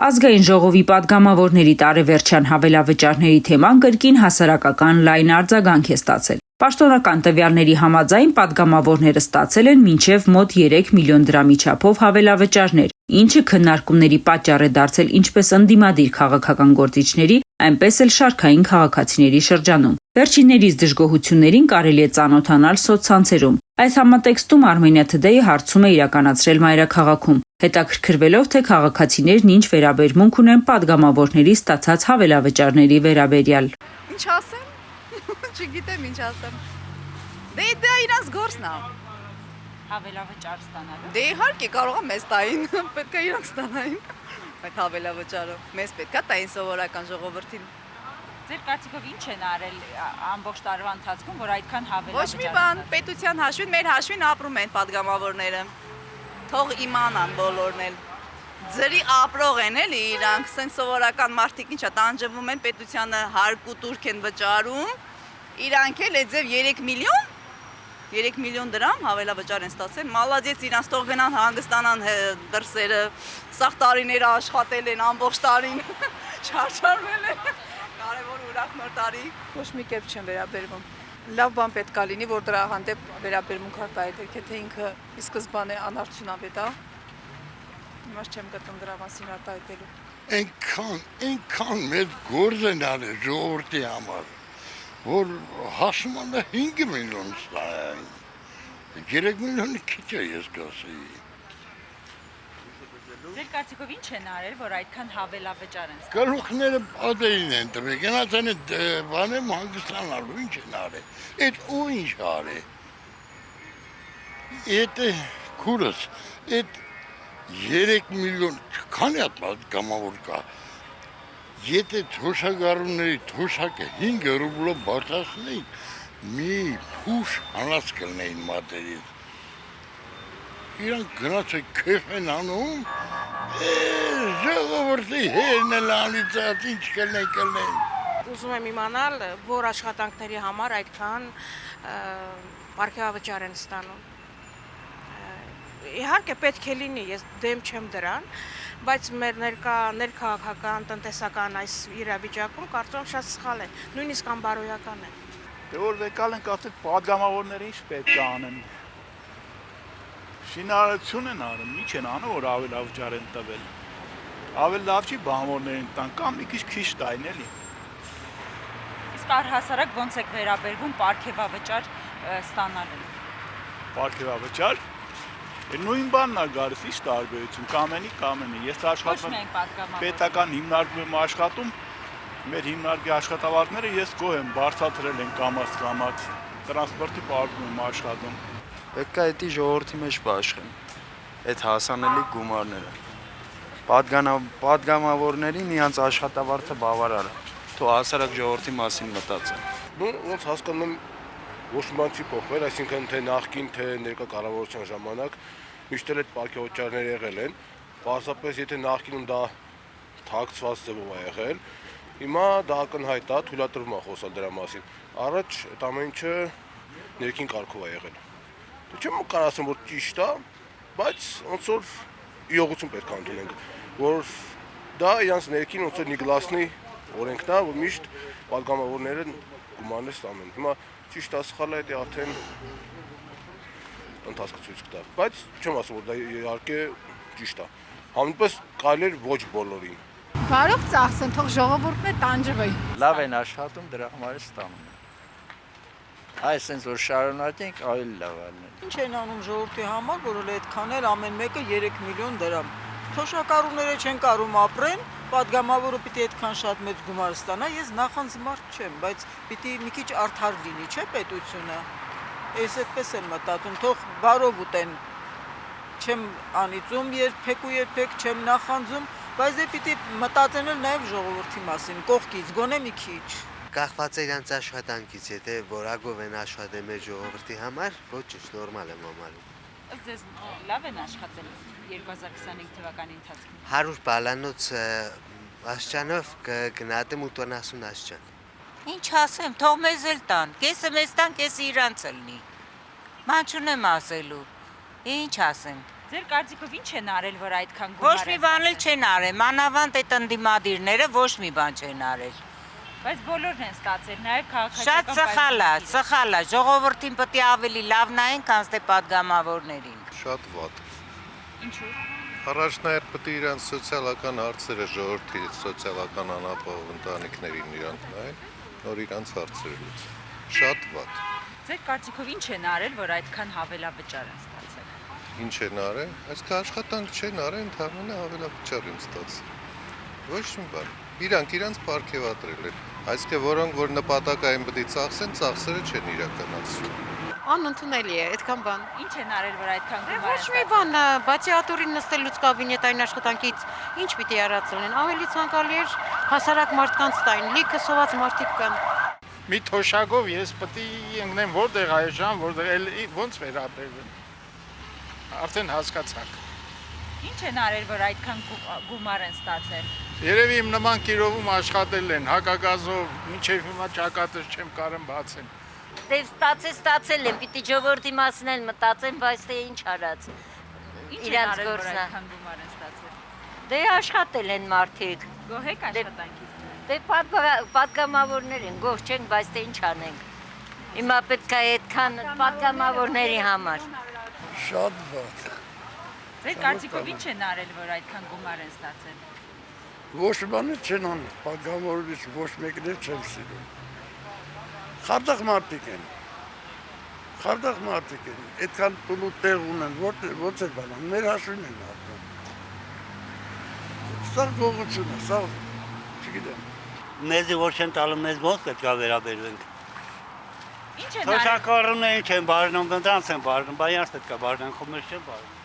Ազգային ժողովի պատգամավորների տարեվերջյան հավելավճարների թեման կրկին հասարակական լայն արձագանք է ստացել։ Պաշտոնական տվյալների համաձայն պատգամավորները ստացել են մինչև մոտ 3 միլիոն դրամի չափով հավելավճարներ, ինչը քննարկումների պատճառ է դարձել ինչպես ընդդիմադիր քաղաքական գործիչների, այնպես էլ շարքային քաղաքացիների շրջանում։ Վերջիններիս դժգոհություններին կարելի է ծանոթանալ սոցցանցերում։ Այս համատեքստում Armenia Today հարցում է իրականացրել մայրաքաղաքում, հետաքրքրվելով, թե քաղաքացիներն ինչ վերաբերմունք ունեն պատգամավորների ստացած հավելավճարների վերաբերյալ։ Ինչ ասեմ։ Չգիտեմ ինչ ասեմ։ Դե դա իրանց գործն է։ Հավելավճար ստանալու։ Դե իհարկե կարող է մեզ տային, պետք է իրանք ստանային։ Այդ հավելավճարը մեզ պետք է տային սովորական ժողովրդին։ Ձեր կարծիքով ինչ են արել ամբողջ տարվա ընթացքում, որ այդքան հավելավճար։ Ոչ մի բան, պետության հաշվին, մեր հաշվին ապրում են պատգամավորները։ Թող իմանան բոլորն էլ։ Ձրի ապրող են էլի իրանք, սենց սովորական մարդիկ ինչա տանջվում են, պետությանը հարկ ու տուրք են վճարում։ Իրանք էլ այդ ձև 3 միլիոն դրամ հավելավճար են ստացել։ Մալադեց իրանց թող գնան հանգստանան դրսերը, սաղ տարիները աշխատել են ամբողջ տարին, չարչարվել են։ Կարևոր ուրախ նոր տարի։ Ոչ մի կերպ չեն վերաբերվում։ Լավ բան պետք է լինի, որ դրա հանդեպ վերաբերմունք արտահայտել, թե ինքը ի սկզբանե անարդյունավետ է։ Հիմա չեմ գտնում դրա մասին արտահայտելու։ Այնքան մեծ գործ են արել ժողովրդի համար, որ հասնում են 5 միլիոն ստանան։ 3 միլիոնը քիչ է, ես կասեի։ Ձեր կարծիքով ինչ են արել, որ այդքան հավելավճար են ստացել։ Գլուխները ադերին են տվել, գնացան այդ բաները հանգստանալու, ինչ են արել։ Այդ ու ինչ արել։ Այդ քուրս, այդ 3 միլիոն, քանի հատ պատգամավոր կա։ Եթե թոշակառուների թոշակը 5 ռուբլով բարձրացնեին, մի փուշ հանած կլնեին մատերից։ Իրանք գնաց քեֆ են անում, ժողովրդի հերն էլ անիծած, ինչ կլնեն։ Ուզում եմ իմանալ, որ աշխատանքների համար այդքան պարգևավճար են ստանում։ Իհարկե պետք է լինի, ես դեմ չեմ դրան, բայց մեր ներքաղաքական, տնտեսական այս իրավիճակում կարծում շատ սխալ է, նույնիսկ անբարոյական է։ Դե որ եկալ ենք ասել պատգամավորները ինչ պետք է անեն։ Շինարարություն են արում, ինչ են անում, որ հավելավճար են տվել։ Ավելի լավ չի բանվորներին տան կամ մի քիչ տային էլի։ Իսկ առհասարակ ոնց եք վերաբերվում պարգևավճար ստանալուն։ Պարգևավճար։ Նույն բանն է գալիս, ինչ տարբերություն, կամենի։ Ես աշխատում եմ պետական հիմնարկում եմ աշխատում, մեր հիմնարկի աշխատավարձները ես գոհ եմ, բարձրացրել են կամաց, տրանսպորտի պարկում եմ աշխատում։ Պետք է դա ժողովրդի մեջ բաշխեն, այդ հասանելի գումարները։ Պատգամավորներին իրանց աշխատավարձը բավարար է, թող հասարակ ժողովրդի մասին մտածեն։ Ոնց հասկանում եմ, ոչ մի բան չի փոխվել, այսինքն թե նախկին, թե ներկա կառավարության ժամանակ միշտ էլ այդ պարգևավճարները եղել են, պարզապես եթե նախկինում դա թաքցված ձևով է եղել, հիմա դա ակնհայտ է, թույլատրվում է խոսալ դրա մասին։ Առաջ այդ ամեն ինչը ներքին կարգով է եղել։ Չեմ կարող ասեմ, որ ճիշտ է, բայց ոնց որ իրողություն պետք է ընդունենք, որ դա իրանց ներքին ոնց որ Նիկլասնի օրենքն է, որ միշտ պատգամավորները գումարներ ստանում են։ Հիմա ճիշտ է, սխալ է, դա արդեն ընթացքը ցույց կտա, բայց չեմ ասում, որ դա իհարկե ճիշտ է։ Համենայնպես կարելի է ոչ բոլորին։ Կարող ծախսեն, թող ժողովուրդն է տանջվի։ Լավ են աշխատում, դրա համար է ստանում։ Այս sense որ շարունակենք, ավելի լավ է։ Ինչ են անում ժողովրդի համար, որ այդքան էլ ամեն մեկը 3 միլիոն դրամ։ Թոշակառուները չեն կարում ապրեն, պատգամավորը պիտի այդքան շատ մեծ գումար ստանա, ես նախանձմարդ չեմ, բայց պիտի մի քիչ արդար լինի, չէ՞ պետությունը։ Ես այդպես եմ մտածում, թող բարով ուտեն։ Չեմ անիծում երբեք չեմ նախանձում, բայց դե պիտի մտածեն էլ նաև ժողովրդի մասին, կողքից, գոնե մի քիչ։ Կախված է իրանց աշխատանքից, եթե որակով են աշխատել մեր ժողովրդի համար, ոչինչ նորմալ եմ համարում։ Ձեզ լավ են աշխատել 2025 թվականի ընթացքում։ 100 բալանոց աշճանով կգնահատեմ 80 աշճան։ Ինչ ասեմ, թող մեզ էլ տան, կեսը մեզ տան, կեսը իրանց լինի։ Ման չունեմ ասելու, ինչ ասեմ։ Ձեր կարծիքով ինչ են արել, որ այդքան Ոչ մի բան էլ չեն արել, մանավանդ այդ ընդդիմադիրները ոչ մի բան չեն արել։ Բայց բոլորն են ստացել, նաև Շատ սխալ է, ժողովրդին պետք է ավելի լավ նայեն, քան թե падգամավորներին։ Շատ վատ։ Ինչու՞։ Առաջնահերթ պետք է իրանց սոցիալական հարցերը ժողովրդի սոցիալական անապահով ընտանիքներին իրանք նայեն, նոր իրանց հարցերը լուծեն։ Շատ վատ։ Ձեր կարծիքով ինչ են արել, որ այդքան հավելավճար են ստացել։ Ինչ են արել, այսքան աշխատանք չեն արել, ընդհանրապես հավելավճար են ստացել։ Ոչ մի բան։ Իրանք իրանց պարգևատրել են, այսինքն որոնք որ նպատակային պետք է ծախսեն, ծախսերը չեն իրականացրել։ Անընդունելի է, այդքան բան։ Ինչ են արել, որ այդքան գումար Ոչ մի բան, բացի աթորին նստելուց կաբինետային աշխատանքից ինչ պիտի արածելեն։ Ավելի ցանկալի էր հասարակ մարդկանց տային, լիքը սոված մարդիկ կան։ Մի թոշակով ես պետք է ընկնեմ որտեղ այժմ, որտեղ ոնց վերաբերվեմ։ Արդեն հասկացաք։ Ինչ են արել, որ այդքան գումար են ստացել։ Երևի իմ նման կիրովում աշխատել են, հակագազով, մինչև հիմա ճակատը չեմ կարում բացել։ Դե ստացել են, պիտի ժողովրդի մասին էլ մտածեն, բայց թե ինչ արած։ Ինչ են արել, որ այդքան գումար են ստացել։ Դե աշխատել են մարդիկ։ Գոհ եք աշխատանքից։ Դե падգամավորներ են, գոհ չենք, բայց թե ինչ անենք։ Հիմա պետք է այդքան падգամավորների համար։ Շատ վատ։ Ձեր կարծիքով ինչ են արել, որ այդքան գումար են ստացել։ Ոչ բանը չեն անում, падգամավորից ոչ մեկն էլ չեմ սիրում։ Խարդախ մարդիկ են։ Խարդախ մարդիկ են։ Այդքան տուն ու տեղ ունեն, ո՞նց է բանան, մեր հաշվին են ապրում։ Սա գողություն է, սա չգիտեմ։ Մեզ որ չեն տալու, մեզ ոնց պետք է վերաբերվենք։ Ինչ են արել։ Թոշակառուները չեն բաժնում, դրանց են բաժնում, բայց իրենց պետք է բաժնեն, խո մեզ չեն բաժնում։